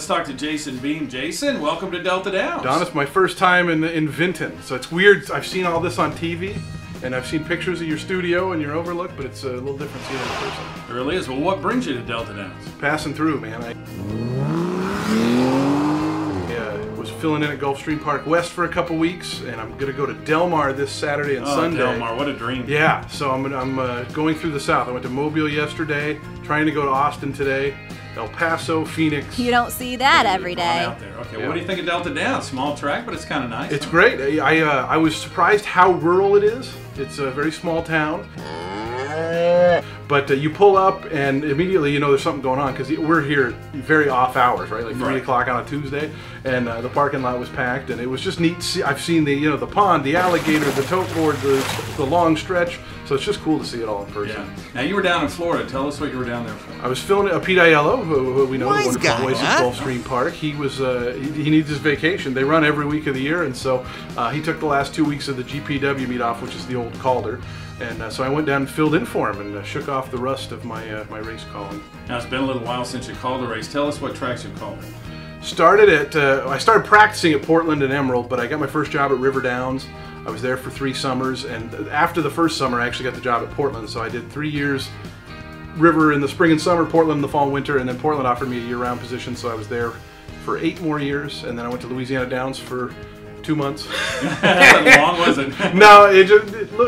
Let's talk to Jason Beem. Jason, welcome to Delta Downs. Don, it's my first time in Vinton, so it's weird. I've seen all this on TV, and I've seen pictures of your studio and your overlook, but it's a little different seeing it in person. It really is. Well, what brings you to Delta Downs? Passing through, man. I was filling in at Gulfstream Park West for a couple weeks, and I'm going to go to Del Mar this Saturday and Sunday. Del Mar, what a dream. Yeah, so I'm going through the South. I went to Mobile yesterday, trying to go to Austin today, El Paso, Phoenix. You don't see that every day. Out there. Okay, well, what do you think of Delta Downs? Small track, but it's kind of nice. It's great. I was surprised how rural it is. It's a very small town. But you pull up and immediately you know there's something going on because we're here very off hours, right? Like 3 o'clock on a Tuesday, and the parking lot was packed, and it was just neat to see. I've seen the the pond, the alligator, the tote board, the long stretch. So it's just cool to see it all in person. Yeah. Now you were down in Florida. Tell us what you were down there for. I was filming Pete Aiello, who we know, the wonderful voice of Gulfstream Park. He was he needs his vacation. They run every week of the year, and so he took the last 2 weeks of the GPW meet off, which is the old Calder. And so I went down and filled in for him and shook off the rust of my my race calling. Now it's been a little while since you called a race. Tell us what tracks you called. I started practicing at Portland and Emerald, but I got my first job at River Downs. I was there for 3 summers, and after the first summer I actually got the job at Portland. So I did 3 years River in the spring and summer, Portland in the fall and winter, and then Portland offered me a year-round position, so I was there for 8 more years, and then I went to Louisiana Downs for 2 months. How long was it? No,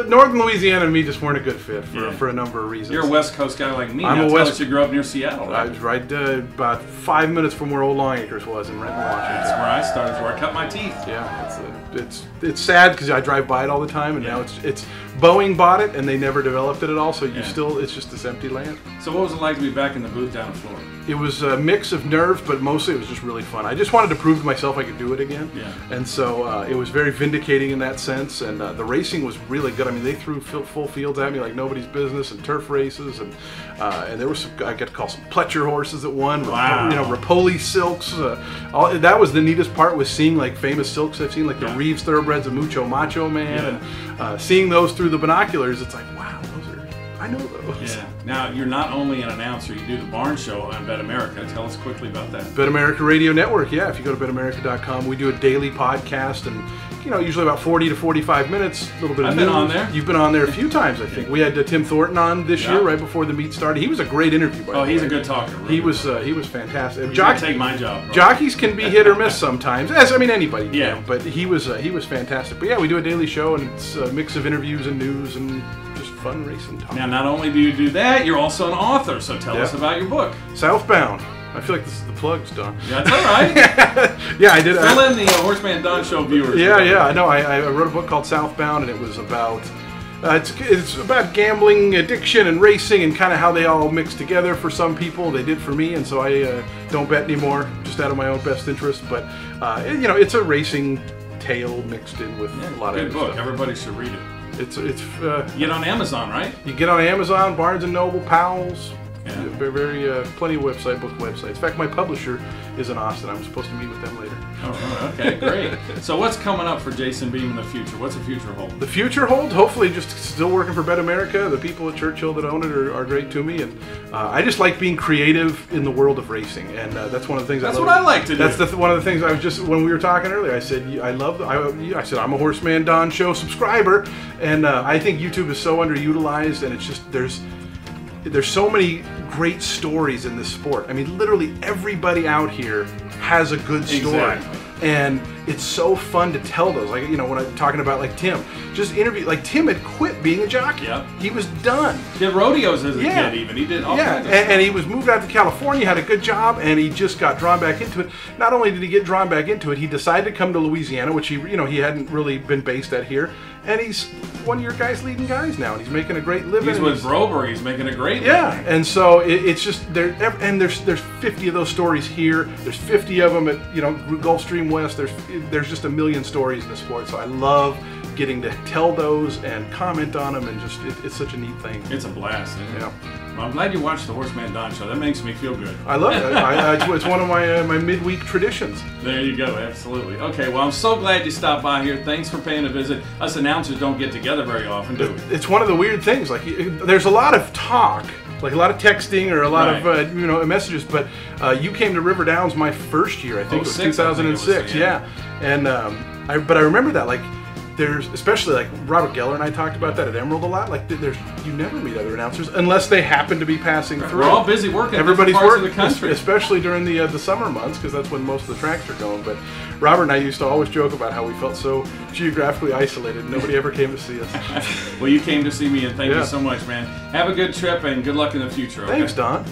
Northern Louisiana and me just weren't a good fit for a number of reasons. You're a West Coast guy like me. I'm a West. You grew up near Seattle, right? I was right about 5 minutes from where Old Longacres was in Renton, Washington. That's where I started. That's where I cut my teeth. Yeah, it's sad because I drive by it all the time, and now it's Boeing bought it and they never developed it at all. So it's just this empty land. So what was it like to be back in the booth down in Florida? It was a mix of nerves, but mostly it was just really fun. I just wanted to prove to myself I could do it again. Yeah. And so it was very vindicating in that sense, and the racing was really good. I mean, they threw full fields at me like nobody's business, and turf races, and there was I got to call some Pletcher horses that won. Wow. Rapoli silks. That was the neatest part, was seeing like famous silks I've seen, like the Reeves thoroughbreds of Mucho Macho Man, and seeing those through the binoculars. It's like, wow. I know those. Yeah. Now, you're not only an announcer, you do the Barn Show on Bet America. Tell us quickly about that. Bet America Radio Network, yeah. If you go to betamerica.com, we do a daily podcast, and usually about 40 to 45 minutes, a little bit of news. I've been on there. You've been on there a few times, I think. We had Tim Thornton on this year, right before the meet started. He was a great interview, by the way. He's a good talker. Really. He was fantastic. He's gonna take my job. Bro. Jockeys can be hit or miss sometimes, as anybody can. But he was fantastic. But yeah, we do a daily show, and it's a mix of interviews and news and just fun racing talk. Now, not only do you do that, you're also an author. So tell us about your book. Southbound. I feel like this is the plugs, Don. Yeah, that's all right. Yeah, I did. Fill in the HorseManDon show viewers. Yeah, I know. I wrote a book called Southbound, and it was about it's about gambling, addiction, and racing, and kind of how they all mix together for some people. They did for me, and so I don't bet anymore, just out of my own best interest. But it's a racing tale mixed in with a lot of good book. Stuff. Everybody should read it. It's you get on Amazon, right? You get on Amazon, Barnes and Noble, Powell's. Yeah. Plenty of book websites. In fact, my publisher is in Austin. I'm supposed to meet with them later. Oh, okay, great. So what's coming up for Jason Beem in the future? What's the future hold? The future hold? Hopefully just still working for Bet America. The people at Churchill that own it are great to me, and I just like being creative in the world of racing, and that's one of the things I love. That's what I like to do. That's one of the things I was just, when we were talking earlier, I said I said I'm a HorseManDon show subscriber, and I think YouTube is so underutilized, and it's just there's so many great stories in this sport. I mean, literally everybody out here has a good story. Exactly. And it's so fun to tell those. Like, when I'm talking about like Tim, just interview, like Tim had quit being a jockey. Yep. He was done. Did rodeos as a kid even. He did all kinds of stuff. And he was moved out to California, had a good job, and he just got drawn back into it. Not only did he get drawn back into it, he decided to come to Louisiana, which he hadn't really been based at here. And he's one of your guys' leading guys now, and he's making a great living. He's with Broberg. He's making a great living. Yeah, and so it's just there. And there's 50 of those stories here. There's 50 of them at Gulfstream West. There's just a million stories in the sport. So I love getting to tell those and comment on them, and just it's such a neat thing. It's a blast. Isn't it? Yeah. Well, I'm glad you watched the HorseManDon show. That makes me feel good. I love it. It's one of my midweek traditions. There you go. Absolutely. Okay. Well, I'm so glad you stopped by here. Thanks for paying a visit. Us announcers don't get together very often, do we? It's one of the weird things. Like, there's a lot of talk like a lot of texting or a lot Right. of messages. But you came to River Downs my first year. I think it was 2006. Yeah, and but I remember that like. There's especially like Robert Geller and I talked about that at Emerald a lot. Like you never meet other announcers unless they happen to be passing through. We're all busy working. Everybody's in different working, parts of the country, especially during the summer months because that's when most of the tracks are going. But Robert and I used to always joke about how we felt so geographically isolated. Nobody ever came to see us. Well, you came to see me, and thank you so much, man. Have a good trip and good luck in the future. Okay? Thanks, Don.